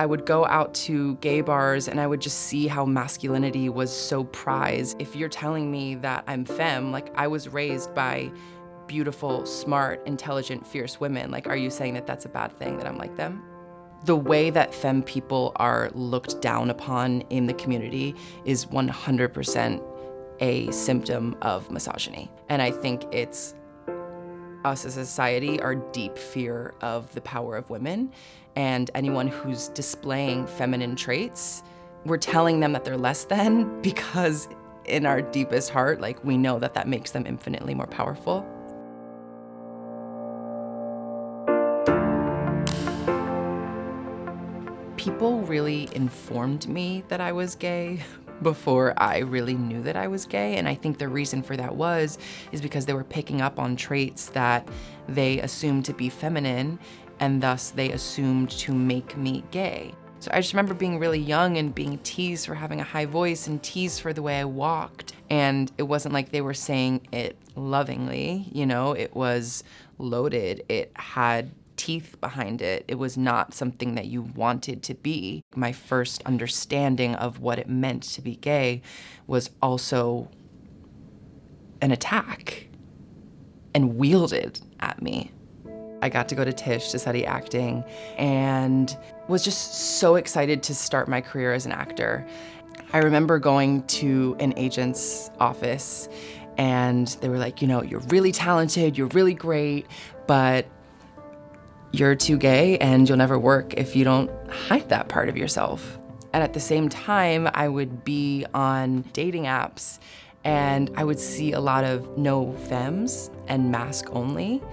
I would go out to gay bars and I would just see how masculinity was so prized. If you're telling me that I'm femme, like I was raised by beautiful, smart, intelligent, fierce women, like are you saying that that's a bad thing, that I'm like them? The way that femme people are looked down upon in the community is 100% a symptom of misogyny. And I think it's us as a society, our deep fear of the power of women, and anyone who's displaying feminine traits, we're telling them that they're less than because in our deepest heart, like we know that that makes them infinitely more powerful. People really informed me that I was gay before I really knew that I was gay, and I think the reason for that is because they were picking up on traits that they assumed to be feminine, and thus they assumed to make me gay. So I just remember being really young and being teased for having a high voice and teased for the way I walked, and it wasn't like they were saying it lovingly, you know, it was loaded, it had teeth behind it. It was not something that you wanted to be. My first understanding of what it meant to be gay was also an attack and wielded at me. I got to go to Tisch to study acting and was just so excited to start my career as an actor. I remember going to an agent's office and they were like, you know, you're really talented, you're really great, but you're too gay and you'll never work if you don't hide that part of yourself. And at the same time, I would be on dating apps and I would see a lot of no femmes and mask only.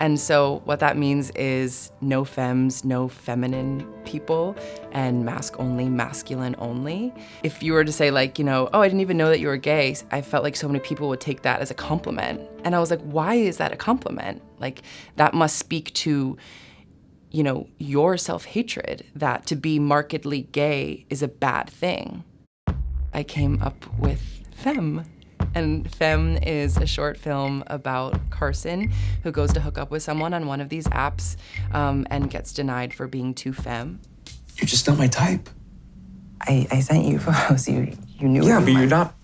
And so what that means is no femmes, no feminine people, and mask only, masculine only. If you were to say like, you know, oh, I didn't even know that you were gay, I felt like so many people would take that as a compliment. And I was like, why is that a compliment? Like, that must speak to, you know, your self-hatred, that to be markedly gay is a bad thing. I came up with Femme. And Femme is a short film about Carson, who goes to hook up with someone on one of these apps and gets denied for being too femme. You're just not my type. I sent you photos. You knew. Yeah, but you're not.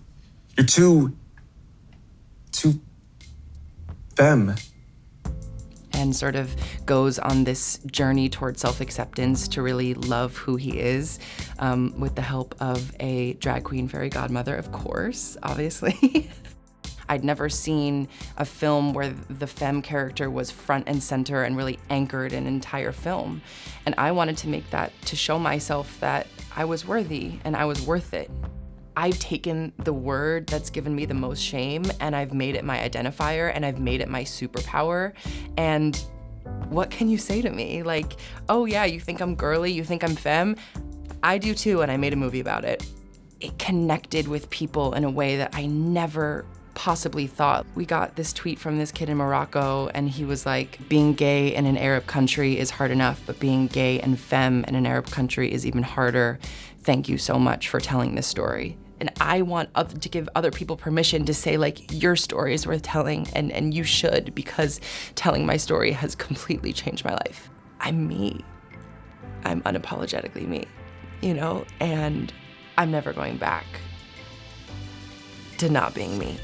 You're too femme. And sort of goes on this journey toward self-acceptance to really love who he is, with the help of a drag queen fairy godmother, of course, obviously. I'd never seen a film where the femme character was front and center and really anchored an entire film. And I wanted to make that to show myself that I was worthy and I was worth it. I've taken the word that's given me the most shame and I've made it my identifier and I've made it my superpower. And what can you say to me? Like, oh yeah, you think I'm girly, you think I'm femme? I do too, and I made a movie about it. It connected with people in a way that I never possibly thought. We got this tweet from this kid in Morocco and he was like, being gay in an Arab country is hard enough, but being gay and femme in an Arab country is even harder. Thank you so much for telling this story. And I want to give other people permission to say, like, your story is worth telling, and you should, because telling my story has completely changed my life. I'm me. I'm unapologetically me, you know? And I'm never going back to not being me.